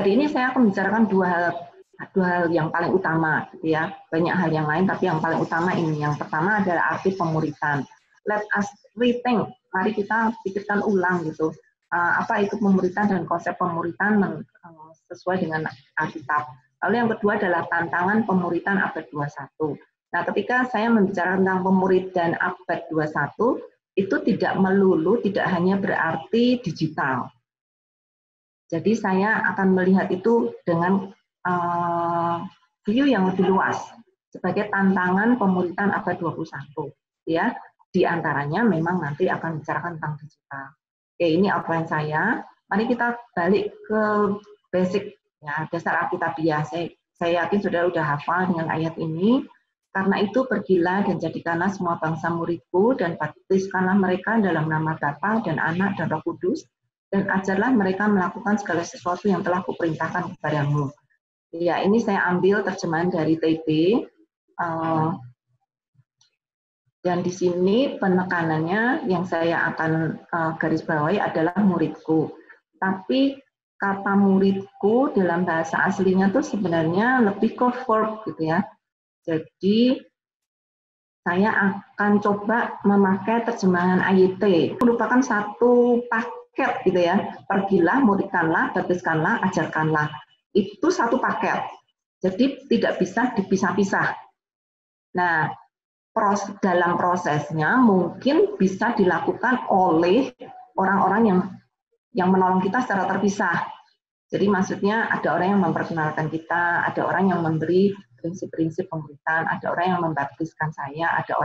hari ini saya akan membicarakan dua hal yang paling utama, gitu ya. Banyak hal yang lain, tapi yang paling utama ini. Yang pertama adalah arti pemuritan. Let us rethink. Mari kita pikirkan ulang gitu. Apa itu pemuritan dan konsep pemuritan sesuai dengan Alkitab. Lalu yang kedua adalah tantangan pemuritan abad 21. Nah, ketika saya membicarakan tentang pemuritan abad 21, itu tidak melulu, tidak hanya berarti digital. Jadi saya akan melihat itu dengan view yang lebih luas sebagai tantangan pemuritan abad 21. Ya, di antaranya memang nanti akan bicarakan tentang digital. Oke, ini outline saya. Mari kita balik ke basic ya, dasar Alkitabiah. Saya yakin sudah hafal dengan ayat ini. Karena itu pergilah dan jadikanlah semua bangsa muridku dan baptiskanlah mereka dalam nama Bapa dan Anak dan Roh Kudus dan ajarlah mereka melakukan segala sesuatu yang telah kuperintahkan kepadamu. Ya, ini saya ambil terjemahan dari TB. Dan di sini penekanannya yang saya akan garis bawahi adalah muridku. Tapi kata muridku dalam bahasa aslinya tuh sebenarnya lebih ke verb gitu ya. Jadi saya akan coba memakai terjemahan AYT. Merupakan satu paket gitu ya. Pergilah, muridkanlah, baptiskanlah, ajarkanlah. Itu satu paket. Jadi tidak bisa dipisah-pisah. Nah, dalam prosesnya mungkin bisa dilakukan oleh orang-orang yang menolong kita secara terpisah. Jadi maksudnya ada orang yang memperkenalkan kita, ada orang yang memberi prinsip-prinsip pemuritan, ada orang yang membaptiskan saya, ada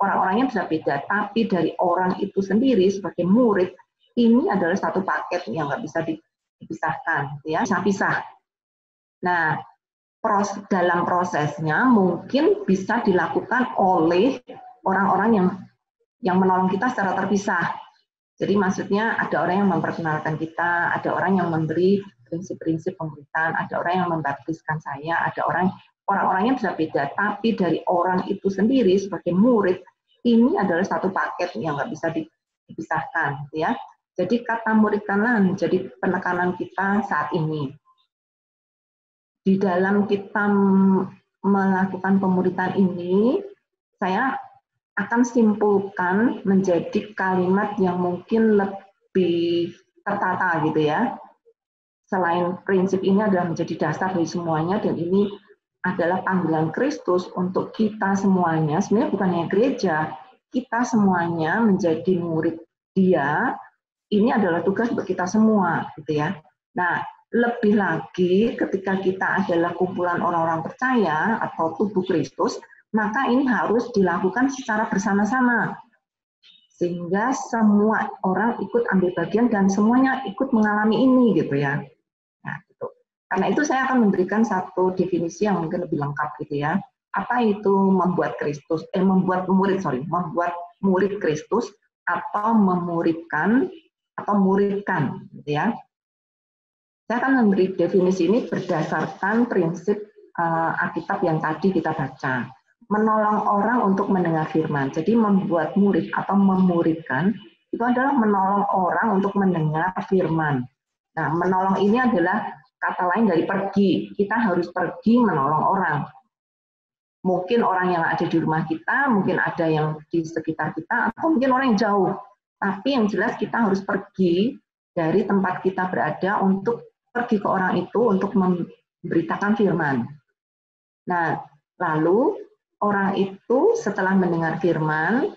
orang-orangnya bisa beda, tapi dari orang itu sendiri sebagai murid ini adalah satu paket yang nggak bisa dipisahkan, ya, bisa pisah. Nah, dalam prosesnya mungkin bisa dilakukan oleh orang-orang yang menolong kita secara terpisah. Jadi maksudnya ada orang yang memperkenalkan kita, ada orang yang memberi prinsip-prinsip pemuritan, ada orang yang membaptiskan saya, ada orang-orangnya bisa beda, tapi dari orang itu sendiri sebagai murid ini adalah satu paket yang nggak bisa dipisahkan, ya. Jadi kata muridkanlah menjadi penekanan kita saat ini. Di dalam kita melakukan pemuritan ini, saya akan simpulkan menjadi kalimat yang mungkin lebih tertata gitu ya. Selain prinsip ini adalah menjadi dasar dari semuanya, dan ini adalah panggilan Kristus untuk kita semuanya, sebenarnya bukan hanya gereja, kita semuanya menjadi murid Dia, ini adalah tugas untuk kita semua gitu ya. Nah, lebih lagi ketika kita adalah kumpulan orang-orang percaya atau tubuh Kristus, maka ini harus dilakukan secara bersama-sama. Sehingga semua orang ikut ambil bagian dan semuanya ikut mengalami ini gitu ya. Nah, gitu. Karena itu saya akan memberikan satu definisi yang mungkin lebih lengkap gitu ya. Apa itu membuat murid Kristus atau memuridkan atau muridkan gitu ya. Saya akan memberi definisi ini berdasarkan prinsip Alkitab yang tadi kita baca. Menolong orang untuk mendengar firman. Jadi membuat murid atau memuridkan itu adalah menolong orang untuk mendengar firman. Nah, menolong ini adalah kata lain dari pergi. Kita harus pergi menolong orang. Mungkin orang yang ada di rumah kita, mungkin ada yang di sekitar kita, atau mungkin orang yang jauh. Tapi yang jelas kita harus pergi dari tempat kita berada untuk pergi ke orang itu untuk memberitakan firman. Nah, lalu orang itu setelah mendengar firman,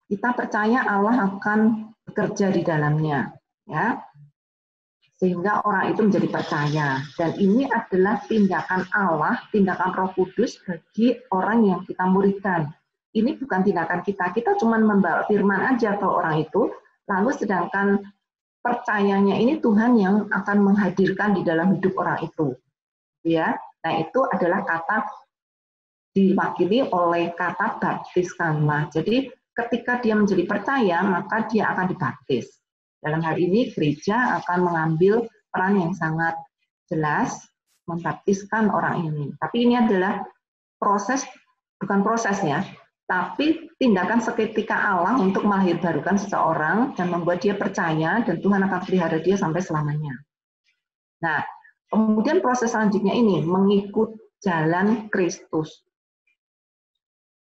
kita percaya Allah akan bekerja di dalamnya, ya, sehingga orang itu menjadi percaya. Dan ini adalah tindakan Allah, tindakan Roh Kudus bagi orang yang kita muridkan. Ini bukan tindakan kita cuma membawa firman aja ke orang itu, lalu sedangkan percayanya ini Tuhan yang akan menghadirkan di dalam hidup orang itu, ya. Nah, itu adalah kata diwakili oleh kata baptiskanlah. Jadi ketika dia menjadi percaya, maka dia akan dibaptis. Dalam hal ini gereja akan mengambil peran yang sangat jelas membaptiskan orang ini. Tapi ini adalah proses, bukan proses ya, tapi tindakan seketika Allah untuk melahirkan seseorang dan membuat dia percaya dan Tuhan akan pelihara dia sampai selamanya. Nah, Kemudian proses selanjutnya ini, mengikut jalan Kristus.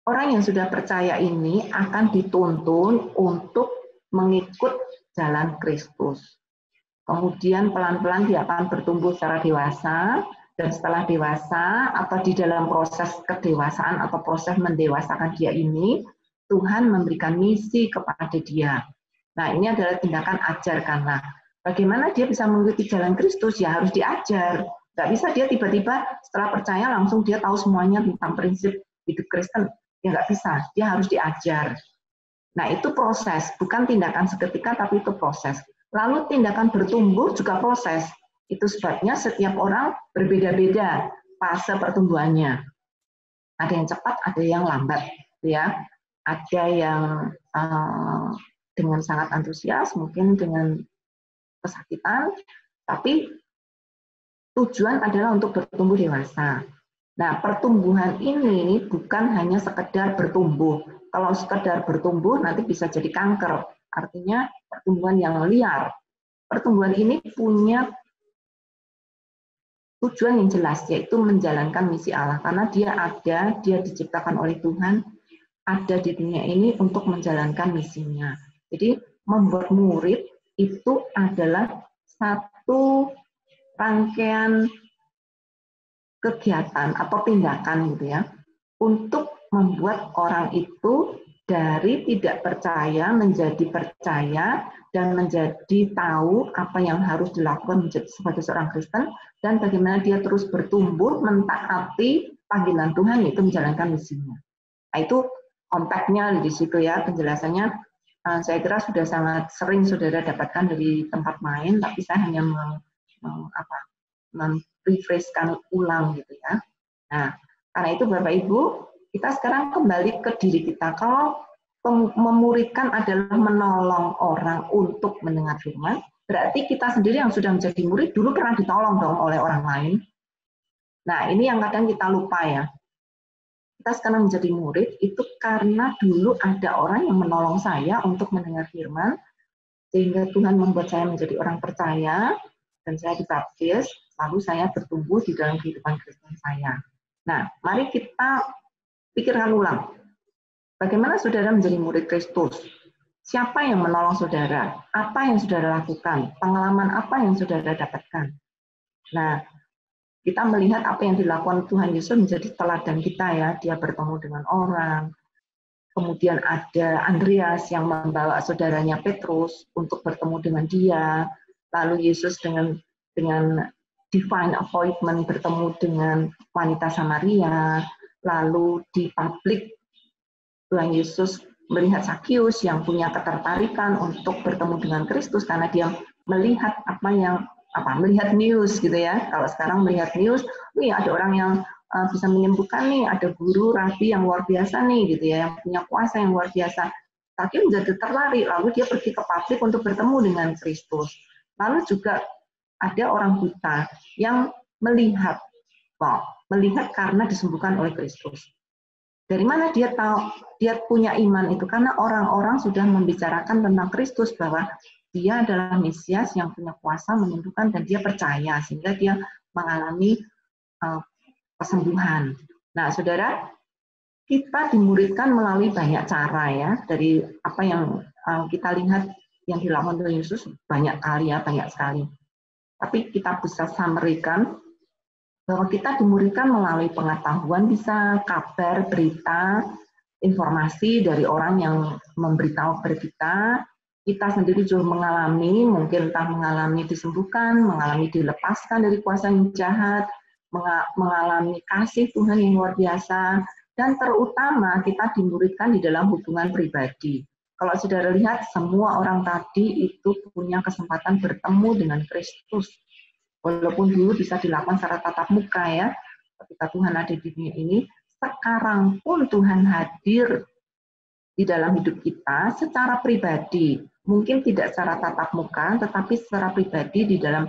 Orang yang sudah percaya ini akan dituntun untuk mengikut jalan Kristus. Kemudian pelan-pelan dia akan bertumbuh secara dewasa, dan setelah dewasa atau di dalam proses kedewasaan atau proses mendewasakan dia ini, Tuhan memberikan misi kepada dia. Nah, ini adalah tindakan ajarkanlah. Bagaimana dia bisa mengikuti jalan Kristus? Ya harus diajar. Nggak bisa dia tiba-tiba setelah percaya langsung dia tahu semuanya tentang prinsip hidup Kristen. Ya nggak bisa, dia harus diajar. Nah, itu proses, bukan tindakan seketika, tapi itu proses. Lalu tindakan bertumbuh juga proses. Itu sebabnya setiap orang berbeda-beda fase pertumbuhannya. Ada yang cepat, ada yang lambat, ya. Ada yang dengan sangat antusias, mungkin dengan kesakitan, tapi tujuan adalah untuk bertumbuh dewasa. Nah, pertumbuhan ini bukan hanya sekedar bertumbuh. Kalau sekedar bertumbuh nanti bisa jadi kanker. Artinya pertumbuhan yang liar. Pertumbuhan ini punya tujuan yang jelas, yaitu menjalankan misi Allah. Karena dia diciptakan oleh Tuhan, ada di dunia ini untuk menjalankan misinya. Jadi membuat murid itu adalah satu rangkaian kegiatan atau tindakan gitu ya, untuk membuat orang itu dari tidak percaya menjadi percaya dan menjadi tahu apa yang harus dilakukan sebagai seorang Kristen dan bagaimana dia terus bertumbuh mentaati panggilan Tuhan yaitu menjalankan misinya. Nah, itu konteksnya di situ ya, penjelasannya saya kira sudah sangat sering saudara dapatkan dari tempat main, tapi saya hanya merefreshkan ulang gitu ya. Nah, karena itu Bapak Ibu, kita sekarang kembali ke diri kita. Kalau memuridkan adalah menolong orang untuk mendengar firman, berarti kita sendiri yang sudah menjadi murid dulu pernah ditolong dong oleh orang lain. Nah, ini yang kadang kita lupa ya. Kita sekarang menjadi murid itu karena dulu ada orang yang menolong saya untuk mendengar firman, sehingga Tuhan membuat saya menjadi orang percaya, dan saya dibaptis, lalu saya bertumbuh di dalam kehidupan Kristen saya. Nah, mari kita pikirkan ulang. Bagaimana saudara menjadi murid Kristus? Siapa yang menolong saudara? Apa yang saudara lakukan? Pengalaman apa yang saudara dapatkan? Nah, kita melihat apa yang dilakukan Tuhan Yesus menjadi teladan kita ya. Dia bertemu dengan orang. Kemudian ada Andreas yang membawa saudaranya Petrus untuk bertemu dengan dia. Lalu Yesus dengan divine appointment bertemu dengan wanita Samaria. Lalu di publik Tuhan Yesus melihat Sakius yang punya ketertarikan untuk bertemu dengan Kristus karena dia melihat melihat news gitu ya. Kalau sekarang melihat news, nih ada orang yang bisa menyembuhkan nih, ada guru rabi yang luar biasa nih gitu ya, yang punya kuasa yang luar biasa. Sakius menjadi tertarik, lalu dia pergi ke publik untuk bertemu dengan Kristus. Lalu juga ada orang buta yang melihat karena disembuhkan oleh Kristus. Dari mana dia tahu dia punya iman itu? Karena orang-orang sudah membicarakan tentang Kristus bahwa dia adalah Mesias yang punya kuasa menyembuhkan dan dia percaya sehingga dia mengalami kesembuhan. Nah, saudara, kita dimuridkan melalui banyak cara ya. Dari apa yang kita lihat yang dilakukan oleh Yesus banyak kali ya, banyak sekali. Tapi kita bisa summary-kan bahwa kita dimuridkan melalui pengetahuan, bisa kabar, berita, informasi dari orang yang memberitahu kepada kita. Kita sendiri juga mengalami, mungkin entah mengalami disembuhkan, mengalami dilepaskan dari kuasa yang jahat, mengalami kasih Tuhan yang luar biasa, dan terutama kita dimuridkan di dalam hubungan pribadi. Kalau saudara lihat, semua orang tadi itu punya kesempatan bertemu dengan Kristus. Walaupun dulu bisa dilakukan secara tatap muka ya, ketika Tuhan ada di dunia ini, sekarang pun Tuhan hadir di dalam hidup kita secara pribadi. Mungkin tidak secara tatap muka, tetapi secara pribadi di dalam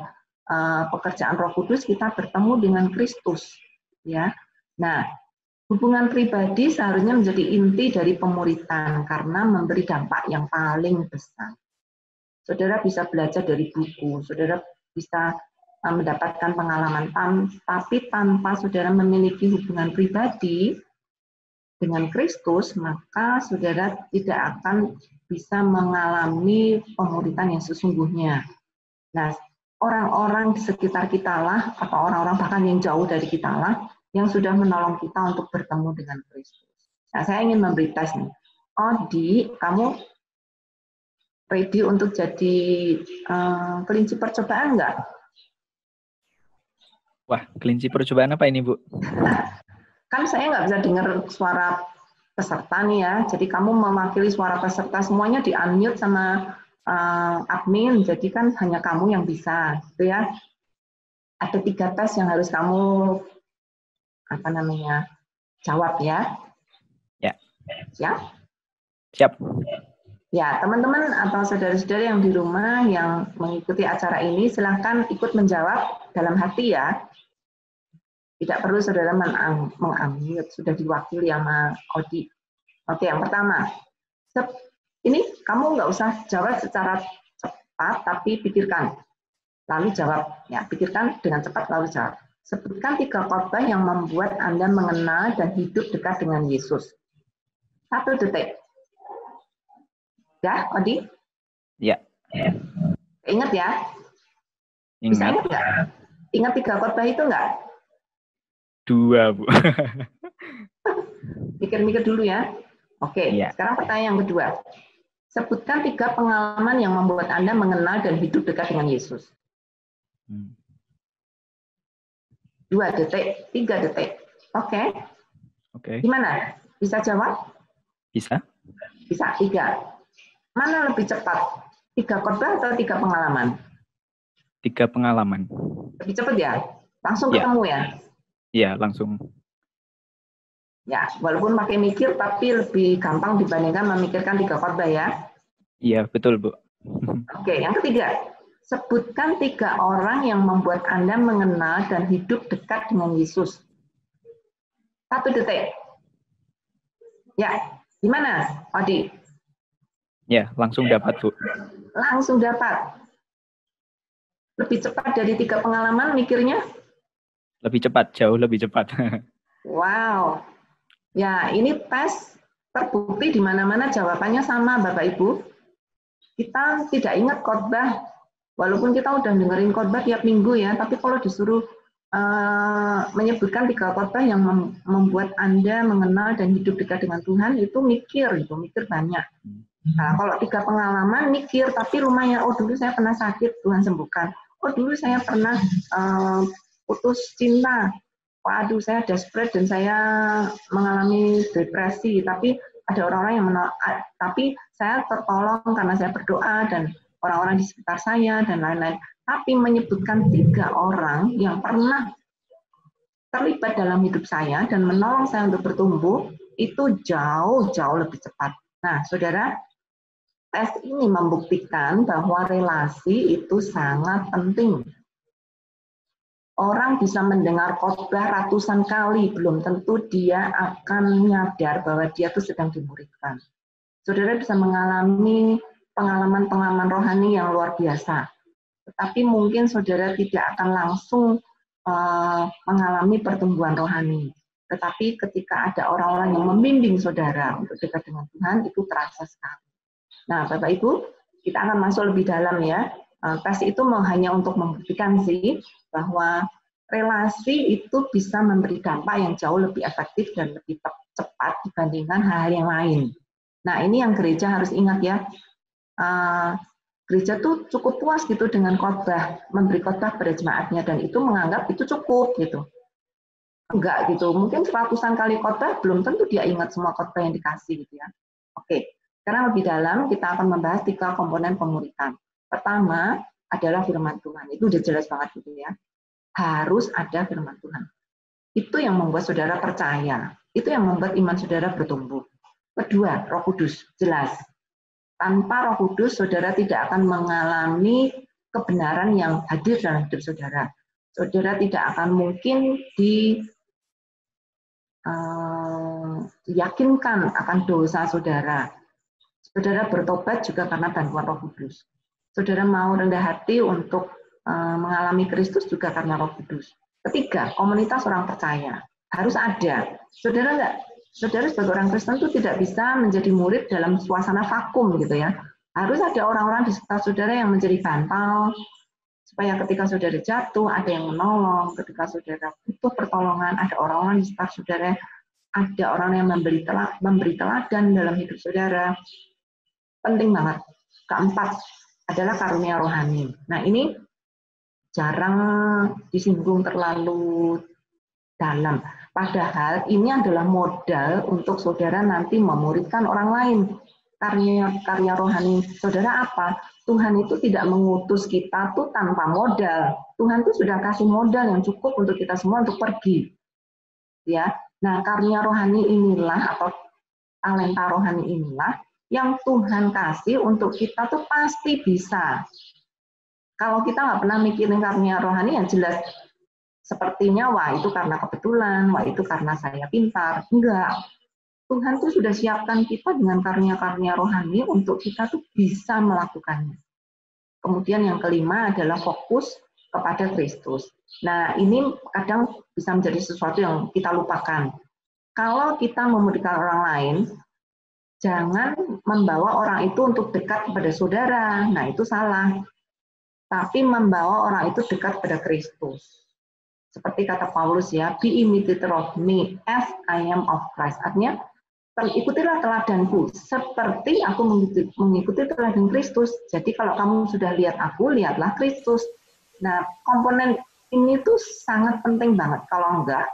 pekerjaan Roh Kudus kita bertemu dengan Kristus. Ya, nah hubungan pribadi seharusnya menjadi inti dari pemuridan karena memberi dampak yang paling besar. Saudara bisa belajar dari buku, saudara bisa mendapatkan pengalaman, tapi tanpa saudara memiliki hubungan pribadi dengan Kristus, maka saudara tidak akan bisa mengalami pemuritan yang sesungguhnya. Nah, orang-orang di sekitar kita lah, atau orang-orang bahkan yang jauh dari kita lah, yang sudah menolong kita untuk bertemu dengan Kristus. Nah, saya ingin memberi tes nih. Odi, kamu ready untuk jadi kelinci percobaan nggak? Wah, kelinci percobaan apa ini, Bu? Kan saya nggak bisa dengar suara peserta nih ya, jadi kamu mewakili suara peserta, semuanya di-unmute sama admin, jadi kan hanya kamu yang bisa, gitu ya. Ada 3 tes yang harus kamu jawab ya. Ya. Siap? Siap. Ya, teman-teman atau saudara-saudara yang di rumah yang mengikuti acara ini, silahkan ikut menjawab dalam hati ya. Tidak perlu saudara mengambil, sudah diwakili sama Odi. Oke, yang pertama, ini kamu nggak usah jawab secara cepat, tapi pikirkan, lalu jawab. Ya, pikirkan dengan cepat, lalu jawab. Sebutkan 3 khotbah yang membuat Anda mengenal dan hidup dekat dengan Yesus. 1 detik. Ya, Odi? Ya. Ingat ya? Bisa ingat nggak? Ingat 3 khotbah itu nggak? 2, Bu. Mikir-mikir dulu ya. Oke, ya. Sekarang pertanyaan yang kedua. Sebutkan 3 pengalaman yang membuat Anda mengenal dan hidup dekat dengan Yesus. 2 detik, 3 detik. Oke. Oke. Gimana? Bisa jawab? Bisa. Bisa, 3. Mana lebih cepat? 3 khotbah atau 3 pengalaman? 3 pengalaman. Lebih cepat ya? Langsung ketemu ya? Iya, langsung. Ya, walaupun pakai mikir, tapi lebih gampang dibandingkan memikirkan 3 khotbah ya? Iya, betul, Bu. Oke, yang ketiga. Sebutkan 3 orang yang membuat Anda mengenal dan hidup dekat dengan Yesus. 1 detik. Ya, gimana, Odi? Ya, langsung dapat, Bu. Langsung dapat. Lebih cepat dari 3 pengalaman mikirnya? Lebih cepat, jauh lebih cepat. Wow. Ya, ini tes terbukti di mana-mana jawabannya sama, Bapak Ibu. Kita tidak ingat khotbah, walaupun kita udah dengerin khotbah tiap minggu ya, tapi kalau disuruh menyebutkan 3 khotbah yang membuat Anda mengenal dan hidup dekat dengan Tuhan, itu mikir banyak. Nah, kalau 3 pengalaman mikir, tapi lumayan, oh dulu saya pernah sakit, Tuhan sembuhkan. Oh dulu saya pernah putus cinta, waduh saya desperate dan saya mengalami depresi, tapi ada orang-orang yang tapi saya tertolong karena saya berdoa dan orang-orang di sekitar saya dan lain-lain. Tapi menyebutkan 3 orang yang pernah terlibat dalam hidup saya dan menolong saya untuk bertumbuh, itu jauh lebih cepat. Nah, saudara, tes ini membuktikan bahwa relasi itu sangat penting. Orang bisa mendengar khotbah ratusan kali, belum tentu dia akan nyadar bahwa dia itu sedang dimuridkan. Saudara bisa mengalami pengalaman-pengalaman rohani yang luar biasa, tetapi mungkin saudara tidak akan langsung mengalami pertumbuhan rohani. Tetapi ketika ada orang-orang yang membimbing saudara untuk dekat dengan Tuhan, itu terasa sekali. Nah, Bapak Ibu, kita akan masuk lebih dalam ya. Tes itu hanya untuk membuktikan sih bahwa relasi itu bisa memberi dampak yang jauh lebih efektif dan lebih cepat dibandingkan hal-hal yang lain. Nah, ini yang gereja harus ingat ya. Gereja tuh cukup puas gitu dengan khotbah, memberi khotbah pada jemaatnya, dan itu menganggap itu cukup gitu. Enggak gitu, mungkin seratusan kali khotbah belum tentu dia ingat semua khotbah yang dikasih gitu ya. Oke, sekarang lebih dalam kita akan membahas 3 komponen pemuritan. Pertama adalah firman Tuhan, itu udah jelas banget gitu ya. Harus ada firman Tuhan. Itu yang membuat saudara percaya, itu yang membuat iman saudara bertumbuh. Kedua, Roh Kudus, jelas. Tanpa Roh Kudus, saudara tidak akan mengalami kebenaran yang hadir dalam hidup saudara. Saudara tidak akan mungkin diyakinkan akan dosa saudara. Saudara bertobat juga karena bantuan Roh Kudus. Saudara mau rendah hati untuk mengalami Kristus juga karena Roh Kudus. Ketiga, komunitas orang percaya harus ada. Saudara sebagai orang Kristen itu tidak bisa menjadi murid dalam suasana vakum gitu ya. Harus ada orang-orang di sekitar saudara yang menjadi bantal, supaya ketika saudara jatuh ada yang menolong, ketika saudara butuh pertolongan ada orang-orang di sekitar saudara, ada orang yang memberi teladan dalam hidup saudara. Penting banget. Keempat adalah karunia rohani. Nah ini jarang disinggung terlalu dalam. Padahal ini adalah modal untuk saudara nanti memuridkan orang lain. Karya rohani saudara apa? Tuhan itu tidak mengutus kita tuh tanpa modal. Tuhan tuh sudah kasih modal yang cukup untuk kita semua untuk pergi. Ya. Nah, karunia rohani inilah atau talenta rohani inilah yang Tuhan kasih untuk kita tuh pasti bisa. Kalau kita nggak pernah mikirin karunia rohani yang jelas sepertinya wah itu karena kebetulan, wah itu karena saya pintar. Enggak. Tuhan tuh sudah siapkan kita dengan karunia-karunia rohani untuk kita tuh bisa melakukannya. Kemudian yang kelima adalah fokus kepada Kristus. Nah, ini kadang bisa menjadi sesuatu yang kita lupakan. Kalau kita memuridkan orang lain, jangan membawa orang itu untuk dekat kepada saudara. Nah, itu salah. Tapi membawa orang itu dekat pada Kristus. Seperti kata Paulus ya, be imitator of me as I am of Christ. Artinya, ikutilah teladanku seperti aku mengikuti teladan Kristus. Jadi kalau kamu sudah lihat aku, lihatlah Kristus. Nah, komponen ini tuh sangat penting banget. Kalau enggak,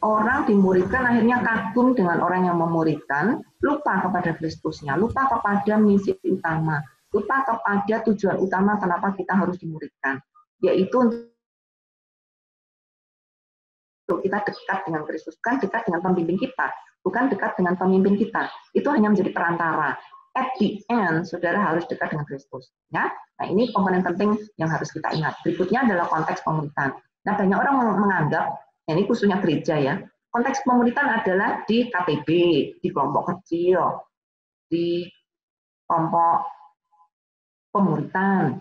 orang dimuridkan akhirnya kagum dengan orang yang memuridkan, lupa kepada Kristusnya, lupa kepada misi utama, lupa kepada tujuan utama kenapa kita harus dimuridkan, yaitu untuk kita dekat dengan Kristus, bukan dekat dengan pembimbing kita, bukan dekat dengan pemimpin kita. Itu hanya menjadi perantara. At the end, saudara harus dekat dengan Kristus. Ya, nah ini komponen penting yang harus kita ingat. Berikutnya adalah konteks pemuritan. Nah, banyak orang menganggap, ini khususnya gereja ya, konteks pemuritan adalah di KTB, di kelompok kecil, di kelompok pemuritan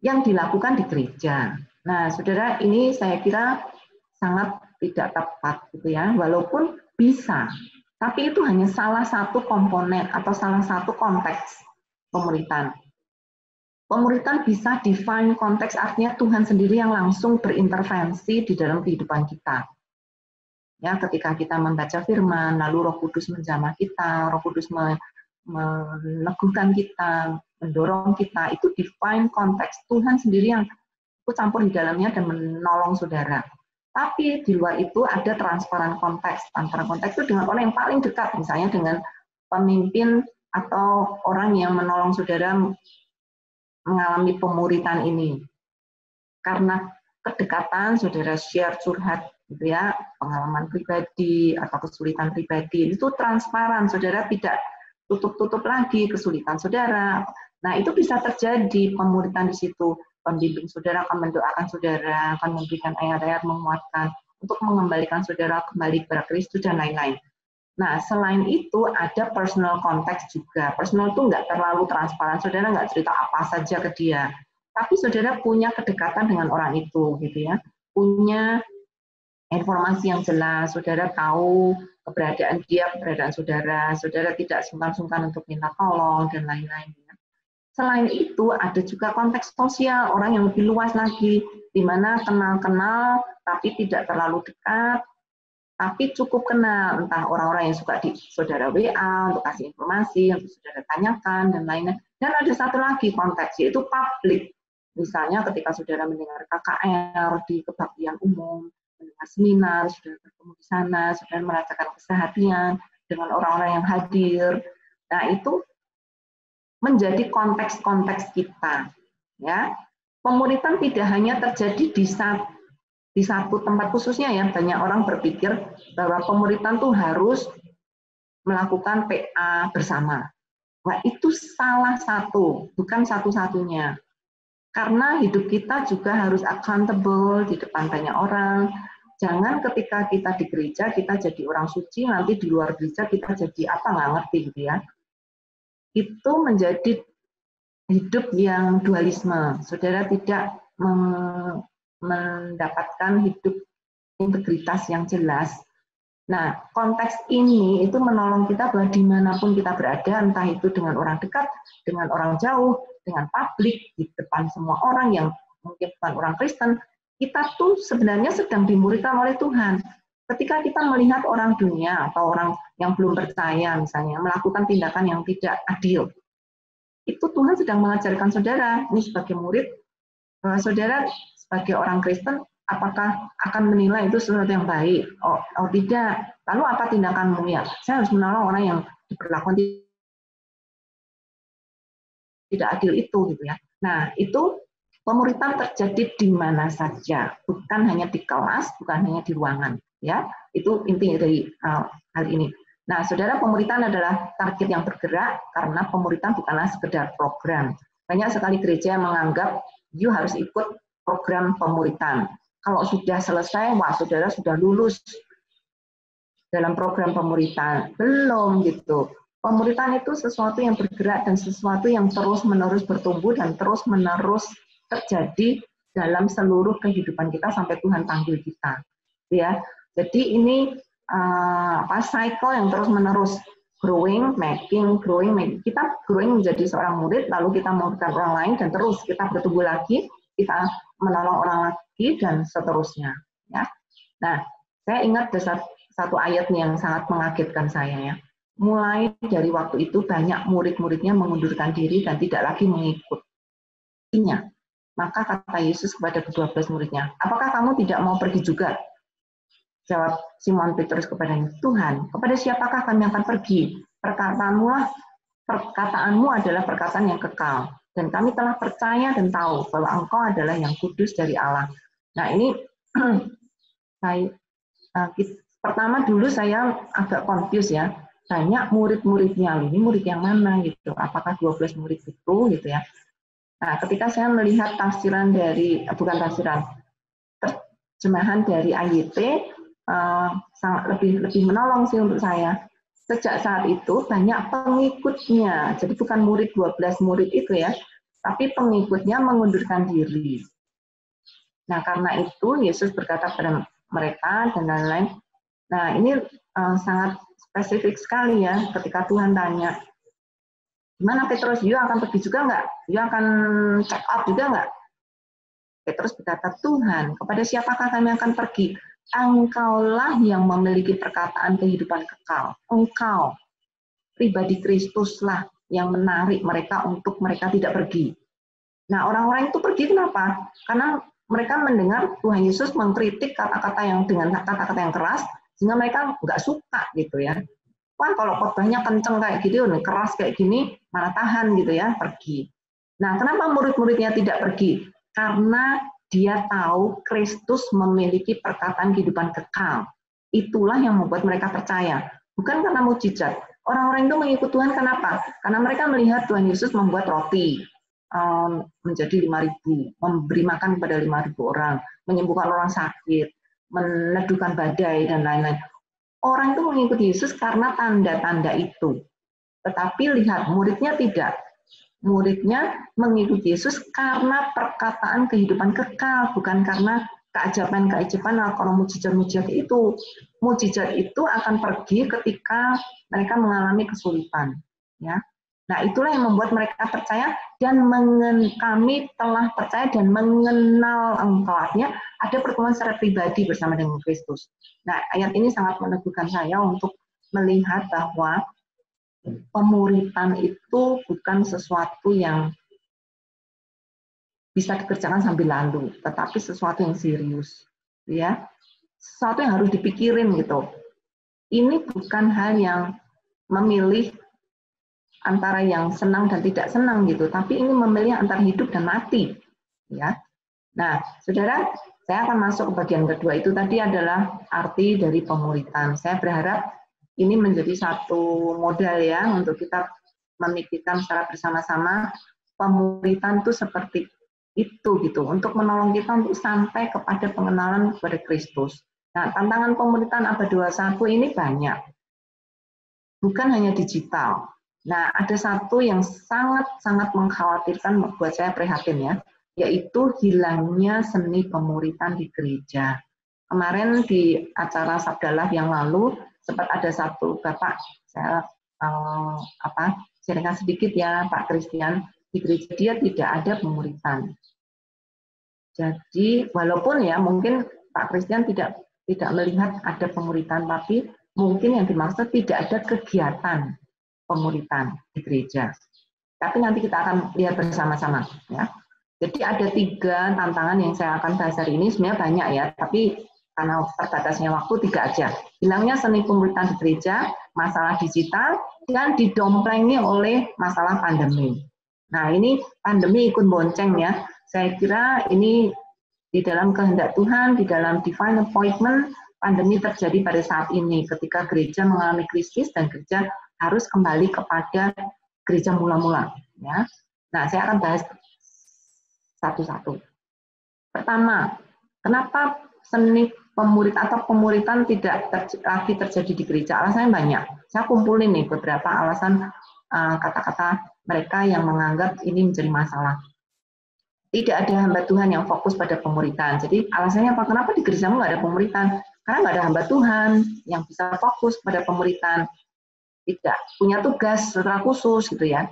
yang dilakukan di gereja. Nah, saudara, ini saya kira sangat tidak tepat gitu ya, walaupun bisa, tapi itu hanya salah satu komponen atau salah satu konteks pemuritan. Pemuritan bisa define konteks, artinya Tuhan sendiri yang langsung berintervensi di dalam kehidupan kita. Ya, ketika kita membaca firman, lalu Roh Kudus menjamah kita, Roh Kudus meneguhkan kita, mendorong kita, itu define konteks. Tuhan sendiri yang ikut campur di dalamnya dan menolong saudara. Tapi di luar itu ada transparan konteks. Transparan konteks itu dengan orang yang paling dekat, misalnya dengan pemimpin atau orang yang menolong saudara mengalami pemuritan ini. Karena kedekatan, saudara share, curhat, gitu ya, pengalaman pribadi atau kesulitan pribadi, itu transparan, saudara tidak tutup-tutup lagi kesulitan saudara. Nah, itu bisa terjadi pemuritan di situ. Pembimbing saudara akan mendoakan saudara, akan memberikan ayat-ayat menguatkan untuk mengembalikan saudara kembali kepada Kristus dan lain-lain. Nah, selain itu ada personal konteks juga. Personal itu nggak terlalu transparan, saudara nggak cerita apa saja ke dia. Tapi saudara punya kedekatan dengan orang itu, gitu ya. Punya informasi yang jelas, saudara tahu keberadaan dia, keberadaan saudara. Saudara tidak sungkan-sungkan untuk minta tolong dan lain-lain. Selain itu, ada juga konteks sosial, orang yang lebih luas lagi, di mana kenal-kenal, tapi tidak terlalu dekat, tapi cukup kenal, entah orang-orang yang suka di saudara WA, untuk kasih informasi, untuk saudara tanyakan, dan lainnya. Dan ada satu lagi konteks, yaitu publik. Misalnya ketika saudara mendengar KKR di kebaktian umum, mendengar seminar, saudara bertemu di sana, saudara merasakan keseharian dengan orang-orang yang hadir. Nah, itu menjadi konteks-konteks kita, ya. Pemuritan tidak hanya terjadi di satu tempat khususnya ya. Banyak orang berpikir bahwa pemuritan tuh harus melakukan PA bersama. Wah, itu salah satu, bukan satu-satunya. Karena hidup kita juga harus accountable di depan banyak orang. Jangan ketika kita di gereja kita jadi orang suci, nanti di luar gereja kita jadi apa nggak ngerti gitu ya. Itu menjadi hidup yang dualisme. Saudara tidak mendapatkan hidup integritas yang jelas. Nah, konteks ini itu menolong kita bahwa dimanapun kita berada, entah itu dengan orang dekat, dengan orang jauh, dengan publik, di depan semua orang yang mungkin bukan orang Kristen, kita tuh sebenarnya sedang dimuridkan oleh Tuhan. Ketika kita melihat orang dunia atau orang yang belum percaya misalnya melakukan tindakan yang tidak adil, itu Tuhan sedang mengajarkan saudara, ini sebagai murid, saudara sebagai orang Kristen, apakah akan menilai itu sesuatu yang baik? Oh tidak. Lalu apa tindakanmu ya? Saya harus menolong orang yang diperlakukan tidak adil itu, gitu ya. Nah, itu pemuritan terjadi di mana saja, bukan hanya di kelas, bukan hanya di ruangan, ya. Itu intinya dari hal ini. Nah, saudara, pemuritan adalah target yang bergerak karena pemuritan bukanlah sekedar program. Banyak sekali gereja yang menganggap you harus ikut program pemuritan. Kalau sudah selesai, wah saudara sudah lulus dalam program pemuritan. Belum gitu. Pemuritan itu sesuatu yang bergerak dan sesuatu yang terus-menerus bertumbuh dan terus-menerus terjadi dalam seluruh kehidupan kita sampai Tuhan panggil kita. Ya. Jadi ini cycle yang terus-menerus growing, making. Kita growing menjadi seorang murid, lalu kita memuridkan orang lain dan terus kita bertumbuh lagi, kita menolong orang lagi dan seterusnya. Ya. Nah, saya ingat satu ayat yang sangat mengagetkan saya ya. Mulai dari waktu itu banyak murid-muridnya mengundurkan diri dan tidak lagi mengikutinya. Maka kata Yesus kepada ke-12 muridnya, apakah kamu tidak mau pergi juga? Jawab Simon Petrus kepadanya, Tuhan, kepada siapakah kami akan pergi? Perkataanmu adalah perkataan yang kekal. Dan kami telah percaya dan tahu bahwa Engkau adalah yang kudus dari Allah. Nah ini pertama dulu saya agak confused ya. Banyak murid-muridnya, ini murid yang mana gitu? Apakah 12 murid itu gitu ya? Nah, ketika saya melihat terjemahan dari AYT, sangat lebih menolong sih untuk saya. Sejak saat itu banyak pengikutnya, jadi bukan murid 12 murid itu ya, tapi pengikutnya mengundurkan diri. Nah, karena itu Yesus berkata kepada mereka dan lain-lain. Nah, ini sangat spesifik sekali ya, ketika Tuhan tanya, gimana Petrus, you akan pergi juga nggak? You akan check out juga nggak? Petrus berkata, Tuhan, kepada siapakah kami akan pergi? Engkaulah yang memiliki perkataan kehidupan kekal. Engkau, pribadi Kristuslah yang menarik mereka untuk mereka tidak pergi. Nah, orang-orang itu pergi kenapa? Karena mereka mendengar Tuhan Yesus mengkritik kata-kata yang dengan kata-kata yang keras, sehingga mereka nggak suka gitu ya. Wah, kalau khotbahnya kenceng kayak gitu, keras kayak gini, mana tahan gitu ya, pergi. Nah, kenapa murid-muridnya tidak pergi? Karena dia tahu Kristus memiliki perkataan kehidupan kekal. Itulah yang membuat mereka percaya. Bukan karena mukjizat. Orang-orang itu mengikut Tuhan kenapa? Karena mereka melihat Tuhan Yesus membuat roti menjadi 5.000, memberi makan kepada 5.000 orang, menyembuhkan orang sakit, meneduhkan badai, dan lain-lain. Orang itu mengikuti Yesus karena tanda-tanda itu. Tetapi lihat, muridnya tidak. Muridnya mengikuti Yesus karena perkataan kehidupan kekal, bukan karena keajaiban-keajaiban atau mujizat-mujizat itu. Mujizat itu akan pergi ketika mereka mengalami kesulitan. Ya. Nah, itulah yang membuat mereka percaya dan kami telah percaya dan mengenal Engkau. Artinya ada pertemuan secara pribadi bersama dengan Kristus. Nah, ayat ini sangat meneguhkan saya untuk melihat bahwa pemuritan itu bukan sesuatu yang bisa dikerjakan sambil lalu, tetapi sesuatu yang serius, ya, sesuatu yang harus dipikirin gitu. Ini bukan hal yang memilih antara yang senang dan tidak senang gitu, tapi ini memilih antara hidup dan mati, ya. Nah, saudara, saya akan masuk ke bagian kedua. Itu tadi adalah arti dari pemuritan. Saya berharap ini menjadi satu modal ya untuk kita memikirkan secara bersama-sama pemuritan itu seperti itu gitu, untuk menolong kita untuk sampai kepada pengenalan kepada Kristus. Nah, tantangan pemuritan abad 21 ini banyak. Bukan hanya digital. Nah, ada satu yang sangat-sangat mengkhawatirkan, buat saya prihatin ya. yaitu hilangnya seni pemuritan di gereja. Kemarin di acara Sabdalah yang lalu sempat ada satu Bapak, saya sharingkan sedikit ya Pak Christian, di gereja dia tidak ada pemuritan. Jadi walaupun ya mungkin Pak Christian tidak melihat ada pemuritan, tapi mungkin yang dimaksud tidak ada kegiatan pemuritan di gereja. Tapi nanti kita akan lihat bersama-sama ya. Jadi ada 3 tantangan yang saya akan bahas hari ini, sebenarnya banyak ya, tapi karena terbatasnya waktu 3 aja. Hilangnya seni pemuritan di gereja, masalah digital, dan didomplengi oleh masalah pandemi. Nah ini pandemi ikut bonceng ya. Saya kira ini di dalam kehendak Tuhan, di dalam divine appointment, pandemi terjadi pada saat ini ketika gereja mengalami krisis dan gereja harus kembali kepada gereja mula-mula. Ya. Nah, saya akan bahas satu-satu. Pertama, kenapa seni pemuritan tidak lagi terjadi di gereja? Alasannya banyak. Saya kumpulin nih beberapa alasan kata-kata mereka yang menganggap ini menjadi masalah. Tidak ada hamba Tuhan yang fokus pada pemuritan. Jadi alasannya apa? Kenapa di gerejamu nggak ada pemuritan? Karena nggak ada hamba Tuhan yang bisa fokus pada pemuritan. Tidak punya tugas secara khusus gitu ya.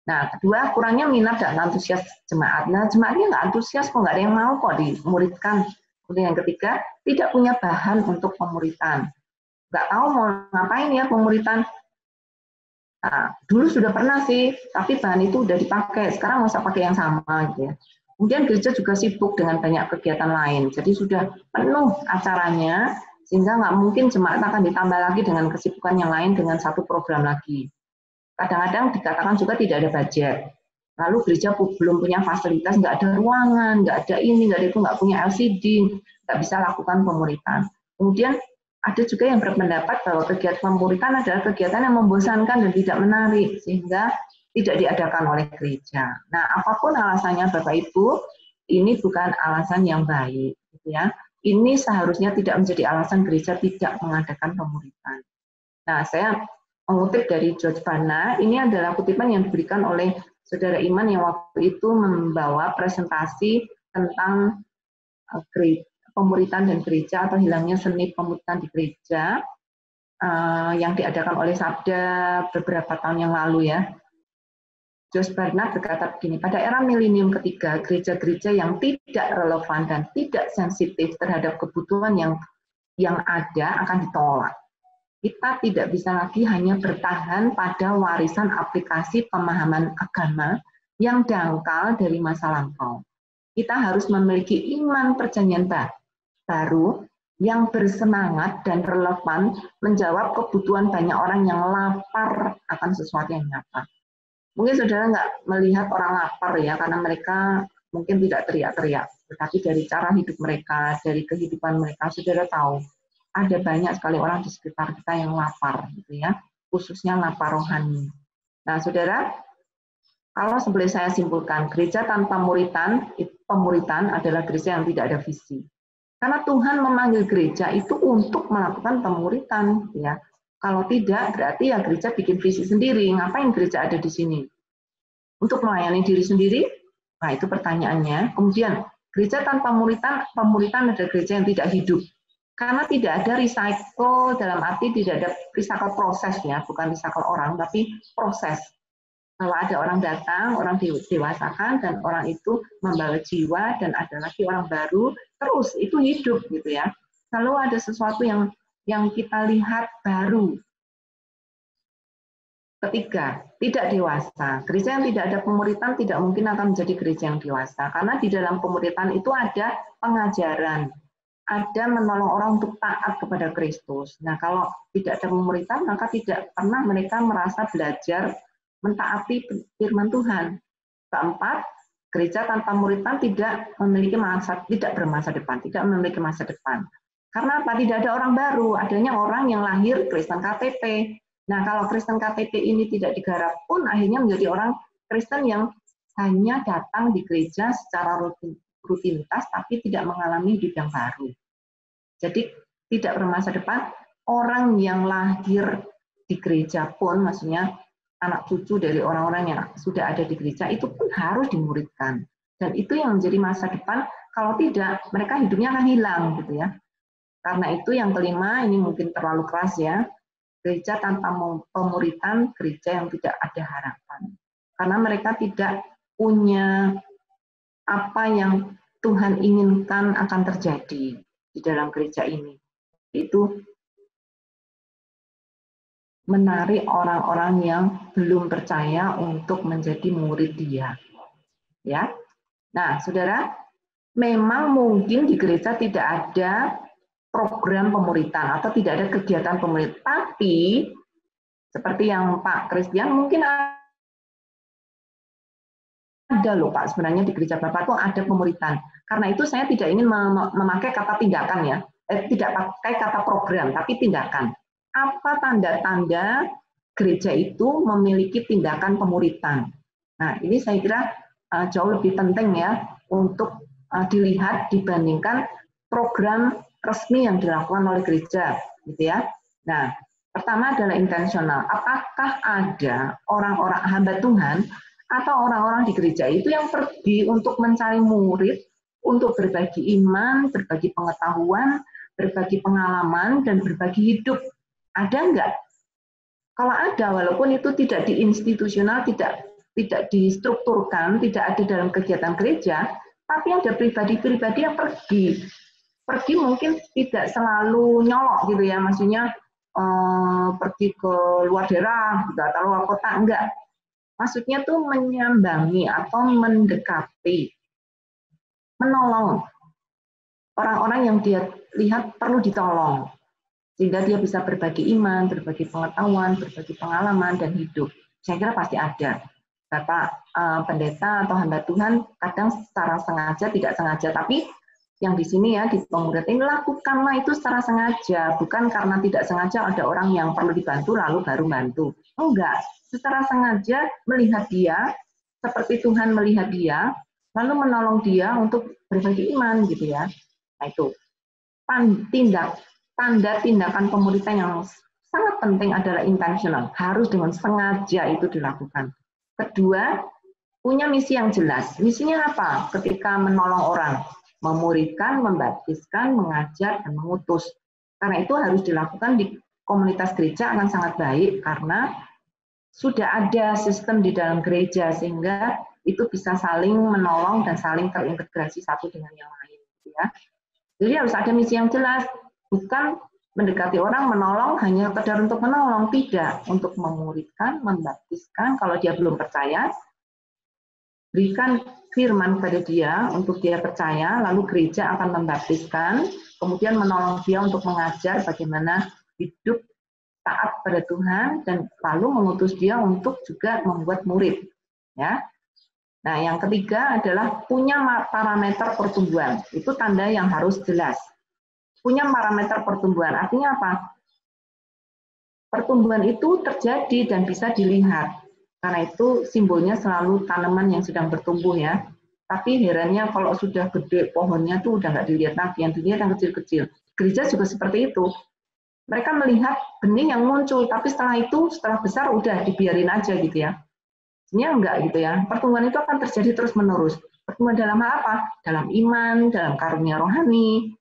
Nah, kedua, kurangnya minat dan antusias jemaat. Nah, jemaatnya nggak antusias kok, nggak ada yang mau kok dimuridkan. Kemudian yang ketiga, tidak punya bahan untuk pemuritan. Nggak tahu mau ngapain ya pemuritan. Nah, dulu sudah pernah sih, tapi bahan itu udah dipakai. Sekarang masa pakai yang sama gitu ya. Kemudian gereja juga sibuk dengan banyak kegiatan lain. Jadi sudah penuh acaranya, sehingga nggak mungkin jemaat akan ditambah lagi dengan kesibukan yang lain dengan satu program lagi. Kadang-kadang dikatakan juga tidak ada budget. Lalu gereja belum punya fasilitas, nggak ada ruangan, nggak ada ini, nggak ada itu, nggak punya LCD, nggak bisa lakukan pemuritan. Kemudian ada juga yang berpendapat bahwa kegiatan pemuritan adalah kegiatan yang membosankan dan tidak menarik, sehingga tidak diadakan oleh gereja. Nah, apapun alasannya Bapak Ibu, ini bukan alasan yang baik, gitu ya. Ini seharusnya tidak menjadi alasan gereja tidak mengadakan pemuritan. Nah, saya mengutip dari George Barna, ini adalah kutipan yang diberikan oleh Saudara Iman yang waktu itu membawa presentasi tentang pemuritan dan gereja atau hilangnya seni pemuritan di gereja yang diadakan oleh Sabda beberapa tahun yang lalu ya. Josh Barnard berkata begini, pada era milenium ketiga, gereja-gereja yang tidak relevan dan tidak sensitif terhadap kebutuhan yang ada akan ditolak. Kita tidak bisa lagi hanya bertahan pada warisan aplikasi pemahaman agama yang dangkal dari masa lampau. Kita harus memiliki iman perjanjian baru yang bersemangat dan relevan menjawab kebutuhan banyak orang yang lapar akan sesuatu yang nyata. Mungkin saudara nggak melihat orang lapar ya, karena mereka mungkin tidak teriak-teriak. Tetapi dari cara hidup mereka, dari kehidupan mereka, saudara tahu ada banyak sekali orang di sekitar kita yang lapar, gitu ya, khususnya lapar rohani. Nah, saudara, kalau boleh saya simpulkan, gereja tanpa pemuritan adalah gereja yang tidak ada visi. Karena Tuhan memanggil gereja itu untuk melakukan pemuritan, ya. Kalau tidak, berarti ya gereja bikin visi sendiri. Ngapain gereja ada di sini? Untuk melayani diri sendiri? Nah, itu pertanyaannya. Kemudian, gereja tanpa pemuritan adalah gereja yang tidak hidup. Karena tidak ada recycle, dalam arti tidak ada recycle proses ya, bukan recycle orang, tapi proses. Kalau ada orang datang, orang didewasakan, dan orang itu membawa jiwa, dan ada lagi orang baru, terus itu hidup gitu ya. Selalu ada sesuatu yang kita lihat baru. Ketiga, tidak dewasa. Gereja yang tidak ada pemuritan tidak mungkin akan menjadi gereja yang dewasa. Karena di dalam pemuritan itu ada pengajaran, ada menolong orang untuk taat kepada Kristus. Nah, kalau tidak ada pemuritan, maka tidak pernah mereka merasa belajar mentaati firman Tuhan. Keempat, gereja tanpa pemuritan tidak bermasa depan, tidak memiliki masa depan. Karena apa? Tidak ada orang baru, adanya orang yang lahir Kristen KTP. Nah, kalau Kristen KTP ini tidak digarap pun akhirnya menjadi orang Kristen yang hanya datang di gereja secara rutinitas tapi tidak mengalami hidup yang baru. Jadi tidak bermasa depan. Orang yang lahir di gereja pun, maksudnya anak cucu dari orang-orang yang sudah ada di gereja itu pun harus dimuridkan. Dan itu yang menjadi masa depan, kalau tidak mereka hidupnya akan hilang gitu ya. Karena itu yang kelima, ini mungkin terlalu keras ya, gereja tanpa pemuritan, gereja yang tidak ada harapan. Karena mereka tidak punya apa yang Tuhan inginkan akan terjadi di dalam gereja ini. Itu menarik orang-orang yang belum percaya untuk menjadi murid dia. Ya. Nah, Saudara, memang mungkin di gereja tidak ada program pemuritan atau tidak ada kegiatan pemuritan, tapi seperti yang Pak Christian mungkin ada loh Pak, sebenarnya di gereja Bapak tuh ada pemuritan. Karena itu saya tidak ingin memakai kata tindakan ya, tidak pakai kata program, tapi tindakan. Apa tanda-tanda gereja itu memiliki tindakan pemuritan? Nah, ini saya kira jauh lebih penting ya untuk dilihat dibandingkan program resmi yang dilakukan oleh gereja, gitu ya. Nah, pertama adalah intensional. Apakah ada orang-orang hamba Tuhan atau orang-orang di gereja itu yang pergi untuk mencari murid, untuk berbagi iman, berbagi pengetahuan, berbagi pengalaman, dan berbagi hidup? Ada enggak? Kalau ada, walaupun itu tidak diinstitusional, tidak distrukturkan, tidak ada dalam kegiatan gereja, tapi ada pribadi-pribadi yang pergi. Pergi mungkin tidak selalu nyolok gitu ya, maksudnya pergi ke luar daerah, atau luar kota, enggak. Maksudnya tuh menyambangi atau mendekati, menolong orang-orang yang dia lihat perlu ditolong. Sehingga dia bisa berbagi iman, berbagi pengetahuan, berbagi pengalaman, dan hidup. Saya kira pasti ada. Bapak pendeta atau hamba Tuhan kadang secara sengaja, tidak sengaja. Tapi yang di sini ya, di pemuritan ini lakukanlah itu secara sengaja. Bukan karena tidak sengaja ada orang yang perlu dibantu, lalu baru bantu. Enggak. Secara sengaja melihat dia, seperti Tuhan melihat dia, lalu menolong dia untuk berbagi iman gitu ya. Nah itu. Tanda tindakan pemuritan yang sangat penting adalah intentional, harus dengan sengaja itu dilakukan. Kedua, punya misi yang jelas. Misinya apa? Ketika menolong orang, memuridkan, membaptiskan, mengajar, dan mengutus. Karena itu harus dilakukan di komunitas gereja akan sangat baik karena sudah ada sistem di dalam gereja sehingga itu bisa saling menolong dan saling terintegrasi satu dengan yang lain. Ya. Jadi harus ada misi yang jelas. Bukan mendekati orang, menolong hanya sekedar untuk menolong, tidak. Untuk memuridkan, membaptiskan, kalau dia belum percaya, berikan firman kepada dia untuk dia percaya, lalu gereja akan membaptiskan, kemudian menolong dia untuk mengajar bagaimana hidup taat pada Tuhan, dan lalu mengutus dia untuk juga membuat murid. Ya. Nah, yang ketiga adalah punya parameter pertumbuhan. Itu tanda yang harus jelas. Punya parameter pertumbuhan. Artinya apa? Pertumbuhan itu terjadi dan bisa dilihat. Karena itu simbolnya selalu tanaman yang sedang bertumbuh ya. Tapi herannya kalau sudah gede pohonnya tuh udah nggak dilihat lagi, yang dilihat yang kecil-kecil. Gereja juga seperti itu. Mereka melihat benih yang muncul, tapi setelah itu, setelah besar udah dibiarin aja gitu ya. Sebenarnya enggak gitu ya. Pertumbuhan itu akan terjadi terus-menerus. Pertumbuhan dalam hal apa? Dalam iman, dalam karunia rohani,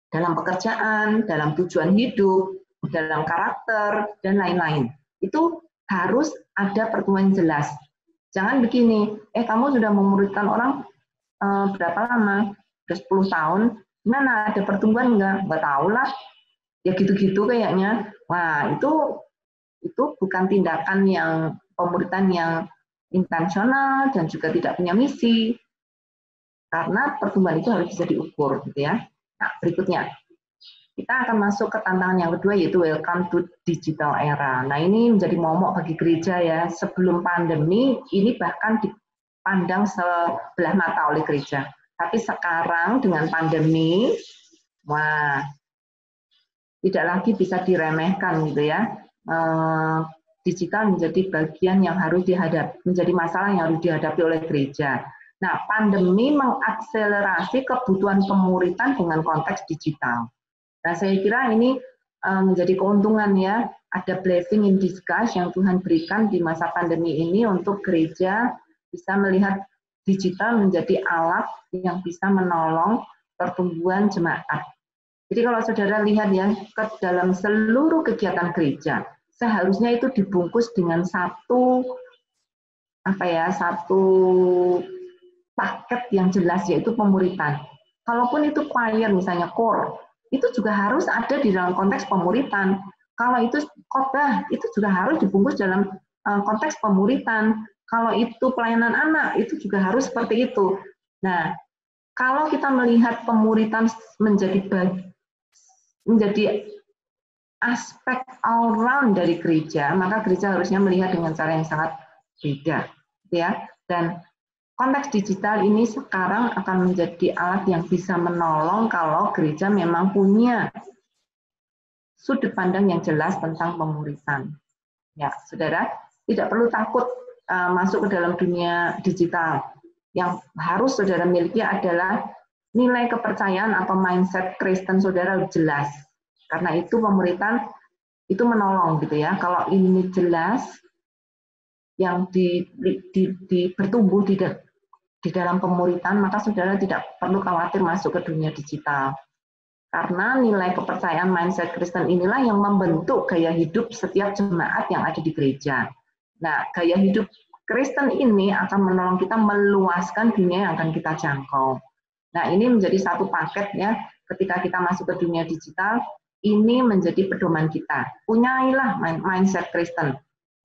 dalam pekerjaan, dalam tujuan hidup, dalam karakter, dan lain-lain. Itu harus ada pertumbuhan jelas. Jangan begini, kamu sudah memuridkan orang berapa lama? Sudah 10 tahun, gimana? Ada pertumbuhan enggak? Enggak tahu lah. Ya gitu-gitu kayaknya. Wah, itu bukan tindakan yang pemuritan yang intensional dan juga tidak punya misi. Karena pertumbuhan itu harus bisa diukur gitu ya. Nah, berikutnya. Kita akan masuk ke tantangan yang kedua, yaitu welcome to digital era. Nah, ini menjadi momok bagi gereja ya. Sebelum pandemi, ini bahkan dipandang sebelah mata oleh gereja. Tapi sekarang dengan pandemi, wah, tidak lagi bisa diremehkan gitu ya. Digital menjadi bagian yang harus dihadapi, menjadi masalah yang harus dihadapi oleh gereja. Nah, pandemi mengakselerasi kebutuhan pemuritan dengan konteks digital. Nah, saya kira ini menjadi keuntungan ya, ada blessing in disguise yang Tuhan berikan di masa pandemi ini untuk gereja bisa melihat digital menjadi alat yang bisa menolong pertumbuhan jemaat. Jadi kalau saudara lihat ya, ke dalam seluruh kegiatan gereja, seharusnya itu dibungkus dengan satu paket yang jelas, yaitu pemuritan. Kalaupun itu choir misalnya core, itu juga harus ada di dalam konteks pemuritan. Kalau itu khotbah, itu juga harus dibungkus dalam konteks pemuritan. Kalau itu pelayanan anak, itu juga harus seperti itu. Nah, kalau kita melihat pemuritan menjadi aspek all round dari gereja, maka gereja harusnya melihat dengan cara yang sangat beda, ya. Dan konteks digital ini sekarang akan menjadi alat yang bisa menolong kalau gereja memang punya sudut pandang yang jelas tentang pemuritan. Ya, saudara, tidak perlu takut masuk ke dalam dunia digital. Yang harus saudara miliki adalah nilai kepercayaan atau mindset Kristen saudara jelas. Karena itu pemuritan itu menolong gitu ya. Kalau ini jelas, yang bertumbuh di dalam pemuritan, maka saudara tidak perlu khawatir masuk ke dunia digital. Karena nilai kepercayaan mindset Kristen inilah yang membentuk gaya hidup setiap jemaat yang ada di gereja. Nah, gaya hidup Kristen ini akan menolong kita meluaskan dunia yang akan kita jangkau. Nah, ini menjadi satu paket ya, ketika kita masuk ke dunia digital, ini menjadi pedoman kita. Punyailah mindset Kristen.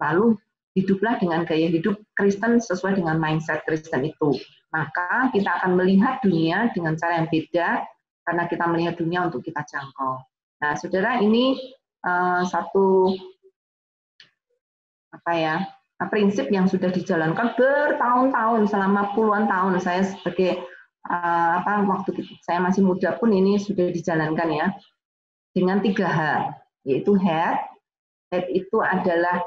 Lalu hiduplah dengan gaya hidup Kristen sesuai dengan mindset Kristen itu. Maka kita akan melihat dunia dengan cara yang beda, karena kita melihat dunia untuk kita jangkau. Nah, saudara, ini satu prinsip yang sudah dijalankan bertahun-tahun, selama puluhan tahun. Saya sebagai waktu saya masih muda pun ini sudah dijalankan ya, dengan 3 H, yaitu head itu adalah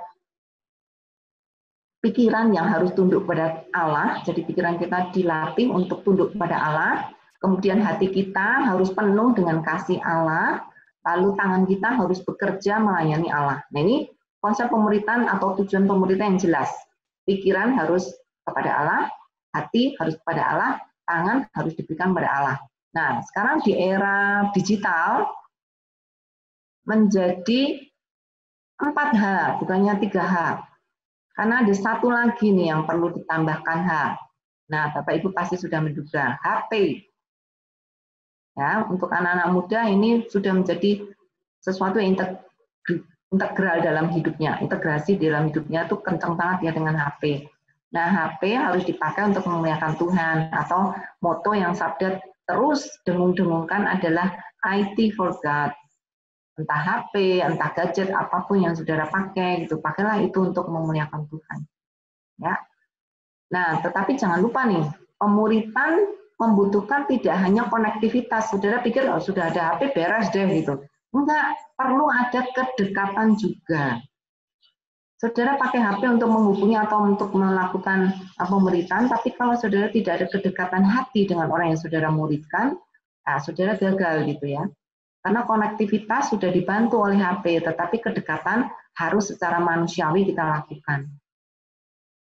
pikiran yang harus tunduk pada Allah, jadi pikiran kita dilatih untuk tunduk pada Allah, kemudian hati kita harus penuh dengan kasih Allah, lalu tangan kita harus bekerja melayani Allah. Nah, ini konsep pemuritan atau tujuan pemuritan yang jelas. Pikiran harus kepada Allah, hati harus kepada Allah, tangan harus diberikan kepada Allah. Nah, sekarang di era digital menjadi 4 H, bukannya 3 H. Karena ada satu lagi nih yang perlu ditambahkan H. Nah, Bapak Ibu pasti sudah menduga, HP. Ya, untuk anak-anak muda ini sudah menjadi sesuatu yang integral dalam hidupnya. Integrasi dalam hidupnya itu kencang banget ya dengan HP. Nah, HP harus dipakai untuk memuliakan Tuhan, atau moto yang Sabda terus dengung-dengungkan adalah IT for God. Entah HP, entah gadget, apapun yang saudara pakai, gitu, pakailah itu untuk memuliakan Tuhan. Ya. Nah, tetapi jangan lupa nih, pemuritan membutuhkan tidak hanya konektivitas. Saudara pikir, oh, sudah ada HP, beres deh gitu. Enggak, perlu ada kedekatan juga. Saudara pakai HP untuk menghubungi atau untuk melakukan pemuritan, tapi kalau saudara tidak ada kedekatan hati dengan orang yang saudara muridkan, nah, saudara gagal gitu ya. Karena konektivitas sudah dibantu oleh HP, tetapi kedekatan harus secara manusiawi kita lakukan.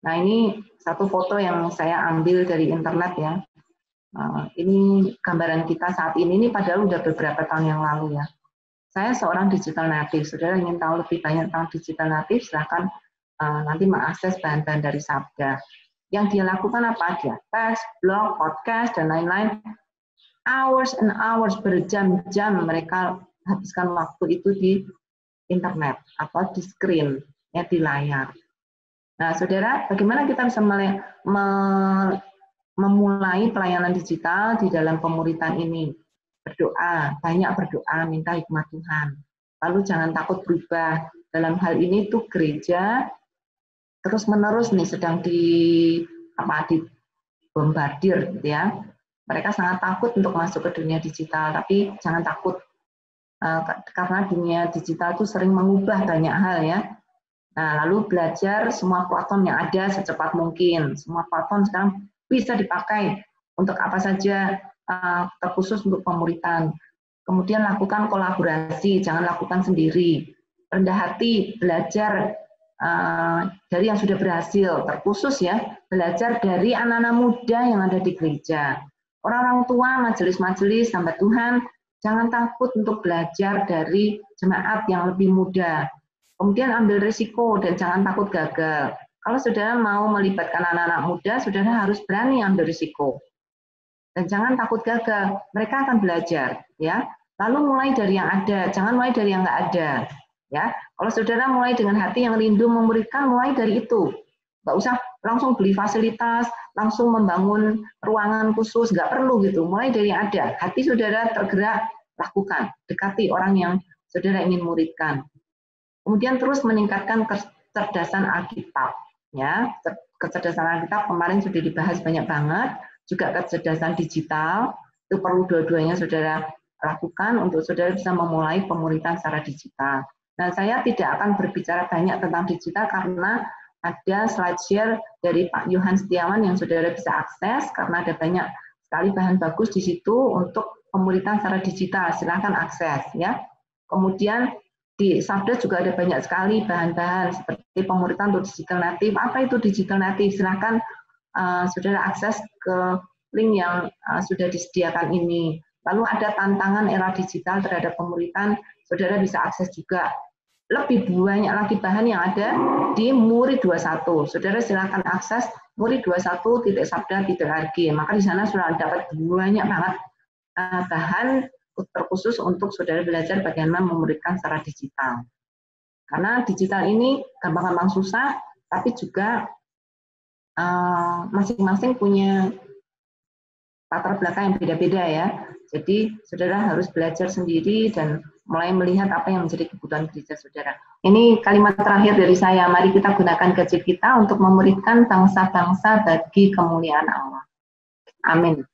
Nah, ini satu foto yang saya ambil dari internet ya. Ini gambaran kita saat ini padahal udah beberapa tahun yang lalu ya. Saya seorang digital native. Saudara ingin tahu lebih banyak tentang digital native, silahkan nanti mengakses bahan-bahan dari Sabda. Yang dia lakukan apa aja? Teks, blog, podcast, dan lain-lain. Hours and hours, berjam-jam mereka habiskan waktu itu di internet atau di screen, ya, di layar. Nah, saudara, bagaimana kita bisa memulai pelayanan digital di dalam pemuritan ini? Berdoa, banyak berdoa, minta hikmat Tuhan. Lalu jangan takut berubah. Dalam hal ini tuh gereja terus-menerus nih sedang dibombardir, gitu ya. Mereka sangat takut untuk masuk ke dunia digital, tapi jangan takut karena dunia digital itu sering mengubah banyak hal ya. Nah, lalu belajar semua platform yang ada secepat mungkin. Semua platform sekarang bisa dipakai untuk apa saja, terkhusus untuk pemuritan. Kemudian lakukan kolaborasi, jangan lakukan sendiri. Rendah hati, belajar dari yang sudah berhasil, terkhusus ya, belajar dari anak-anak muda yang ada di gereja. Orang-orang tua, majelis-majelis, hamba Tuhan, jangan takut untuk belajar dari jemaat yang lebih muda. Kemudian ambil risiko dan jangan takut gagal. Kalau saudara mau melibatkan anak-anak muda, saudara harus berani ambil risiko. Dan jangan takut gagal, mereka akan belajar. Ya. Lalu mulai dari yang ada, jangan mulai dari yang nggak ada. Ya, kalau saudara mulai dengan hati yang rindu memuridkan, mulai dari itu. Nggak usah langsung beli fasilitas, langsung membangun ruangan khusus, nggak perlu gitu. Mulai dari yang ada, hati saudara tergerak, lakukan, dekati orang yang saudara ingin muridkan. Kemudian terus meningkatkan kecerdasan Alkitab. Ya, kecerdasan Alkitab kemarin sudah dibahas banyak banget. Juga kecerdasan digital, itu perlu dua-duanya saudara lakukan untuk saudara bisa memulai pemuridan secara digital. Nah, saya tidak akan berbicara banyak tentang digital karena ada slide share dari Pak Yohan Setiawan yang saudara bisa akses karena ada banyak sekali bahan bagus di situ untuk pemuridan secara digital. Silakan akses ya. Kemudian di Sabda juga ada banyak sekali bahan-bahan seperti pemuridan untuk digital native. Apa itu digital native? Silakan saudara akses ke link yang sudah disediakan ini. Lalu ada tantangan era digital terhadap pemuridan, saudara bisa akses juga. Lebih banyak lagi bahan yang ada di Murid 21. Saudara silakan akses murid21.sabda.org. Maka di sana sudah dapat banyak banget bahan terkhusus untuk saudara belajar bagaimana memuridkan secara digital. Karena digital ini gampang-gampang susah, tapi juga masing-masing punya latar belakang yang beda-beda ya. Jadi saudara harus belajar sendiri dan mulai melihat apa yang menjadi kebutuhan gereja saudara. Ini kalimat terakhir dari saya. Mari kita gunakan gadget kita untuk memuridkan bangsa-bangsa bagi kemuliaan Allah. Amin.